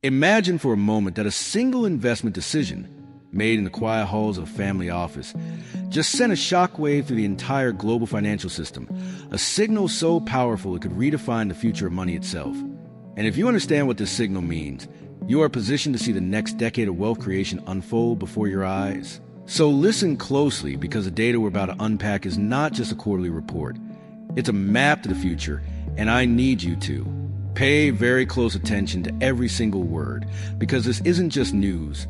Imagine for a moment that a single investment decision made in the quiet halls of a family office just sent a shockwave through the entire global financial system, a signal so powerful it could redefine the future of money itself. And if you understand what this signal means, you are positioned to see the next decade of wealth creation unfold before your eyes. So listen closely, because the data we're about to unpack is not just a quarterly report. It's a map to the future, and I need you to pay very close attention to every single word, because this isn't just news.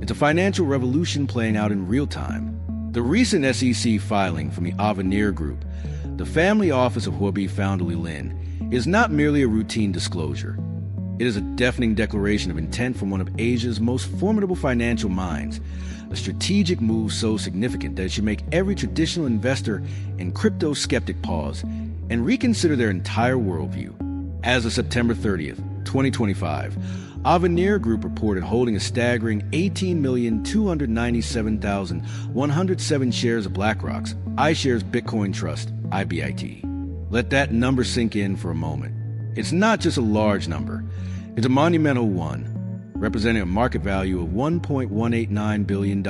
It's a financial revolution playing out in real time. The recent SEC filing from the Avenir Group, the family office of Huobi founder Li Lin, is not merely a routine disclosure. It is a deafening declaration of intent from one of Asia's most formidable financial minds, a strategic move so significant that it should make every traditional investor and crypto skeptic pause and reconsider their entire worldview. As of September 30th, 2025, Avenir Group reported holding a staggering 18,297,107 shares of BlackRock's iShares Bitcoin Trust, IBIT. Let that number sink in for a moment. It's not just a large number. It's a monumental one, representing a market value of $1.189 billion.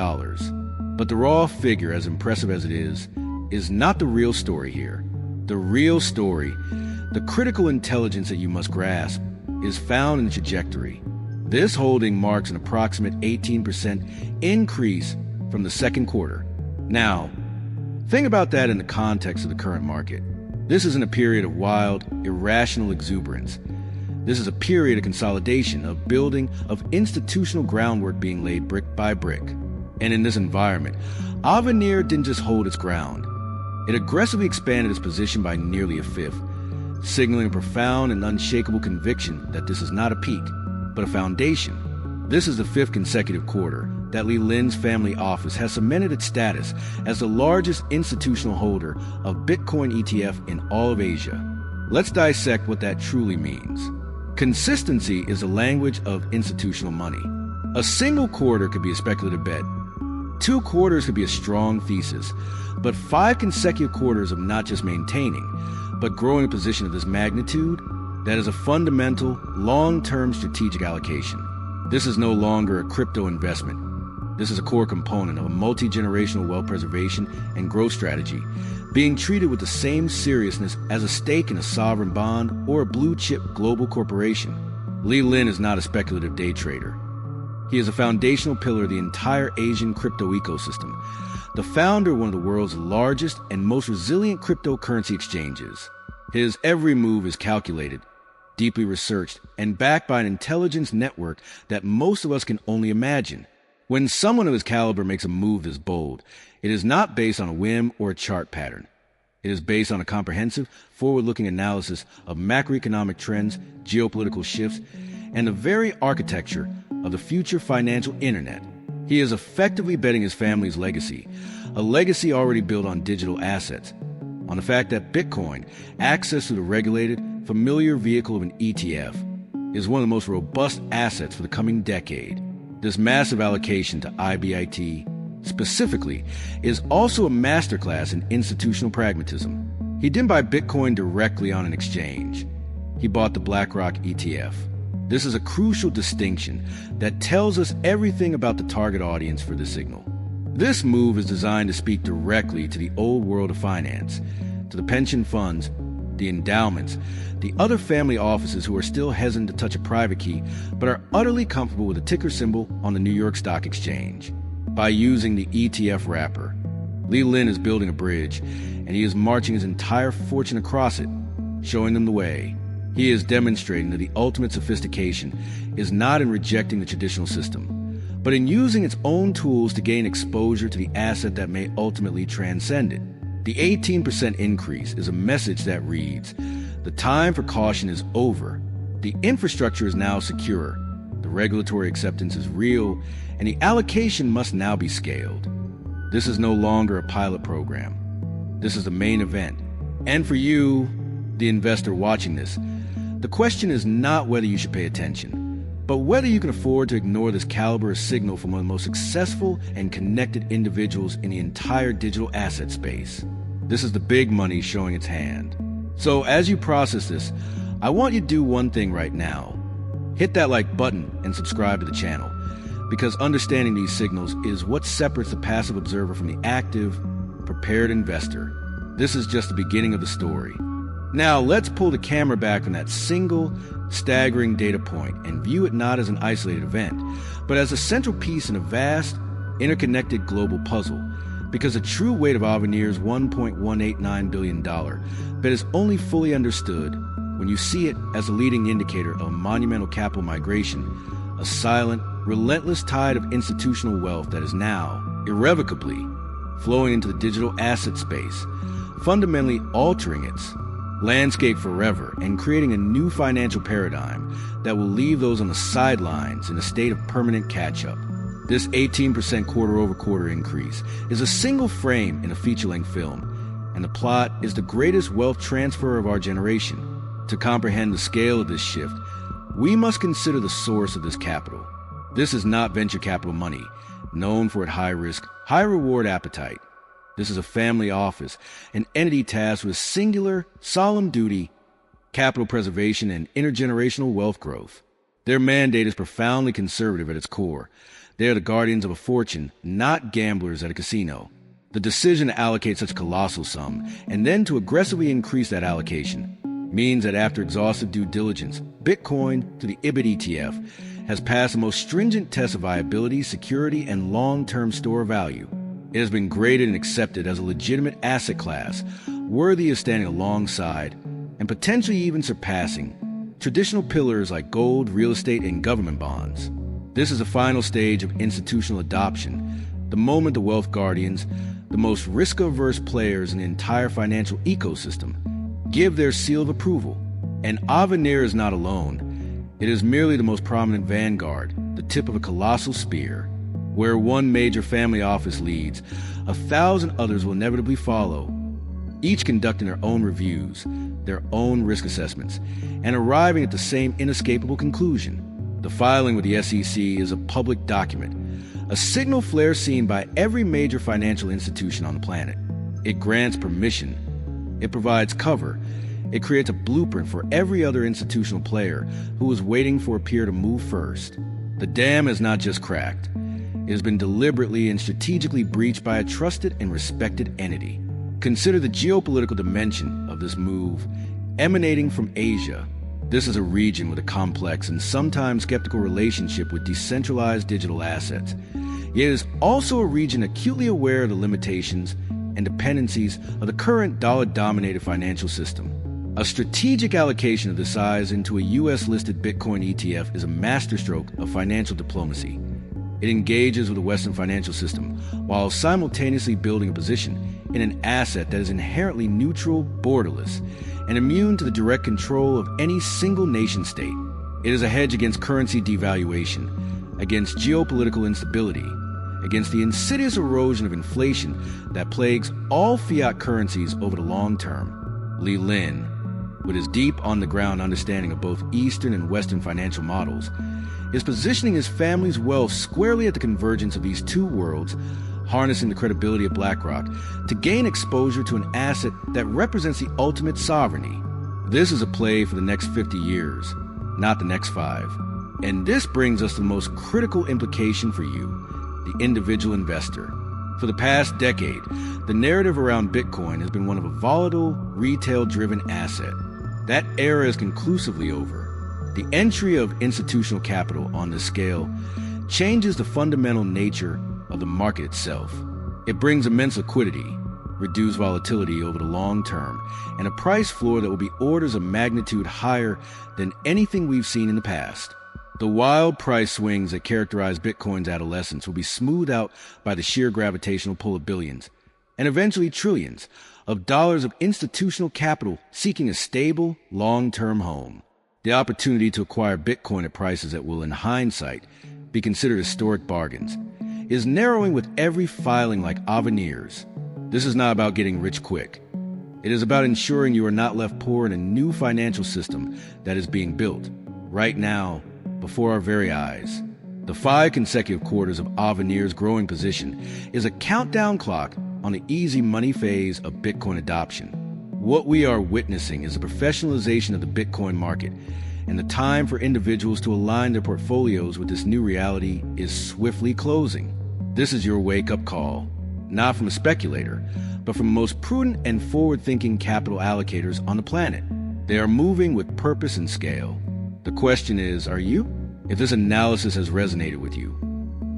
But the raw figure, as impressive as it is not the real story here. The real story, the critical intelligence that you must grasp, is found in the trajectory. This holding marks an approximate 18% increase from the second quarter. Now, think about that in the context of the current market. This isn't a period of wild, irrational exuberance. This is a period of consolidation, of building, of institutional groundwork being laid brick by brick. And in this environment, Avenir didn't just hold its ground. It aggressively expanded its position by nearly a fifth, signaling a profound and unshakable conviction that this is not a peak, but a foundation. This is the fifth consecutive quarter that Li Lin's family office has cemented its status as the largest institutional holder of Bitcoin ETF in all of Asia. Let's dissect what that truly means. Consistency is the language of institutional money. A single quarter could be a speculative bet. 2 quarters could be a strong thesis. But 5 consecutive quarters of not just maintaining, but growing a position of this magnitude, that is a fundamental, long-term strategic allocation. This is no longer a crypto investment. This is a core component of a multi-generational wealth preservation and growth strategy, being treated with the same seriousness as a stake in a sovereign bond or a blue-chip global corporation. Li Lin is not a speculative day trader. He is a foundational pillar of the entire Asian crypto ecosystem, the founder of one of the world's largest and most resilient cryptocurrency exchanges. His every move is calculated, deeply researched, and backed by an intelligence network that most of us can only imagine. When someone of his caliber makes a move this bold, it is not based on a whim or a chart pattern. It is based on a comprehensive, forward-looking analysis of macroeconomic trends, geopolitical shifts, and the very architecture of the future financial internet. He is effectively betting his family's legacy, a legacy already built on digital assets, on the fact that Bitcoin, access to the regulated, familiar vehicle of an ETF, is one of the most robust assets for the coming decade. This massive allocation to IBIT, specifically, is also a masterclass in institutional pragmatism. He didn't buy Bitcoin directly on an exchange. He bought the BlackRock ETF. This is a crucial distinction that tells us everything about the target audience for the signal. This move is designed to speak directly to the old world of finance, to the pension funds, the endowments, the other family offices who are still hesitant to touch a private key but are utterly comfortable with a ticker symbol on the New York Stock Exchange. By using the ETF wrapper, Li Lin is building a bridge, and he is marching his entire fortune across it, showing them the way. He is demonstrating that the ultimate sophistication is not in rejecting the traditional system, but in using its own tools to gain exposure to the asset that may ultimately transcend it. The 18% increase is a message that reads, the time for caution is over. The infrastructure is now secure. The regulatory acceptance is real, and the allocation must now be scaled. This is no longer a pilot program. This is the main event. And for you, the investor watching this, the question is not whether you should pay attention, but whether you can afford to ignore this caliber of signal from one of the most successful and connected individuals in the entire digital asset space. This is the big money showing its hand. So as you process this, I want you to do one thing right now. Hit that like button and subscribe to the channel, because understanding these signals is what separates the passive observer from the active, prepared investor. This is just the beginning of the story. Now let's pull the camera back from that single, staggering data point and view it not as an isolated event, but as a central piece in a vast, interconnected global puzzle. Because the true weight of Avenir's $1.189 billion bet is only fully understood when you see it as a leading indicator of monumental capital migration, a silent, relentless tide of institutional wealth that is now, irrevocably, flowing into the digital asset space, fundamentally altering its landscape forever and creating a new financial paradigm that will leave those on the sidelines in a state of permanent catch-up. This 18% quarter-over-quarter increase is a single frame in a feature-length film, and the plot is the greatest wealth transfer of our generation. To comprehend the scale of this shift, we must consider the source of this capital. This is not venture capital money, known for its high-risk, high-reward appetite. This is a family office, an entity tasked with singular, solemn duty, capital preservation, and intergenerational wealth growth. Their mandate is profoundly conservative at its core. They are the guardians of a fortune, not gamblers at a casino. The decision to allocate such a colossal sum, and then to aggressively increase that allocation, means that after exhaustive due diligence, Bitcoin, through the IBIT ETF, has passed the most stringent test of viability, security, and long-term store value. It has been graded and accepted as a legitimate asset class, worthy of standing alongside, and potentially even surpassing, traditional pillars like gold, real estate, and government bonds. This is the final stage of institutional adoption, the moment the wealth guardians, the most risk-averse players in the entire financial ecosystem, give their seal of approval. And Avenir is not alone. It is merely the most prominent vanguard, the tip of a colossal spear. Where one major family office leads, 1,000 others will inevitably follow, each conducting their own reviews, their own risk assessments, and arriving at the same inescapable conclusion. The filing with the SEC is a public document, a signal flare seen by every major financial institution on the planet. It grants permission. It provides cover. It creates a blueprint for every other institutional player who is waiting for a peer to move first. The dam is not just cracked. It has been deliberately and strategically breached by a trusted and respected entity. Consider the geopolitical dimension of this move emanating from Asia. This is a region with a complex and sometimes skeptical relationship with decentralized digital assets. Yet it is also a region acutely aware of the limitations and dependencies of the current dollar-dominated financial system. A strategic allocation of this size into a U.S.-listed Bitcoin ETF is a masterstroke of financial diplomacy. It engages with the Western financial system while simultaneously building a position in an asset that is inherently neutral, borderless, and immune to the direct control of any single nation-state. It is a hedge against currency devaluation, against geopolitical instability, against the insidious erosion of inflation that plagues all fiat currencies over the long term. Li Lin, with his deep on-the-ground understanding of both Eastern and Western financial models, is positioning his family's wealth squarely at the convergence of these two worlds, harnessing the credibility of BlackRock to gain exposure to an asset that represents the ultimate sovereignty. This is a play for the next 50 years, not the next 5. And this brings us to the most critical implication for you, the individual investor. For the past decade, the narrative around Bitcoin has been one of a volatile, retail-driven asset. That era is conclusively over. The entry of institutional capital on this scale changes the fundamental nature of the market itself. It brings immense liquidity, reduced volatility over the long term, and a price floor that will be orders of magnitude higher than anything we've seen in the past. The wild price swings that characterize Bitcoin's adolescence will be smoothed out by the sheer gravitational pull of billions, and eventually trillions, of dollars of institutional capital seeking a stable, long-term home. The opportunity to acquire Bitcoin at prices that will, in hindsight, be considered historic bargains, is narrowing with every filing like Avenir's. This is not about getting rich quick. It is about ensuring you are not left poor in a new financial system that is being built, right now, before our very eyes. The 5 consecutive quarters of Avenir's growing position is a countdown clock on the easy money phase of Bitcoin adoption. What we are witnessing is a professionalization of the Bitcoin market and the time for individuals to align their portfolios with this new reality is swiftly closing. This is your wake-up call, not from a speculator, but from the most prudent and forward-thinking capital allocators on the planet. They are moving with purpose and scale. The question is, are you? If this analysis has resonated with you,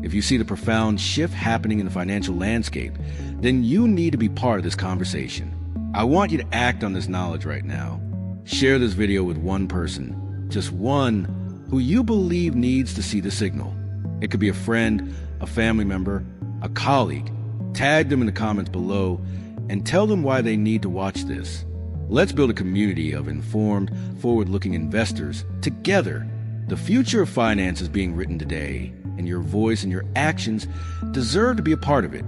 if you see the profound shift happening in the financial landscape, then you need to be part of this conversation. I want you to act on this knowledge right now. Share this video with one person, just one, who you believe needs to see the signal. It could be a friend, a family member, a colleague. Tag them in the comments below and tell them why they need to watch this. Let's build a community of informed, forward-looking investors together. The future of finance is being written today, and your voice and your actions deserve to be a part of it.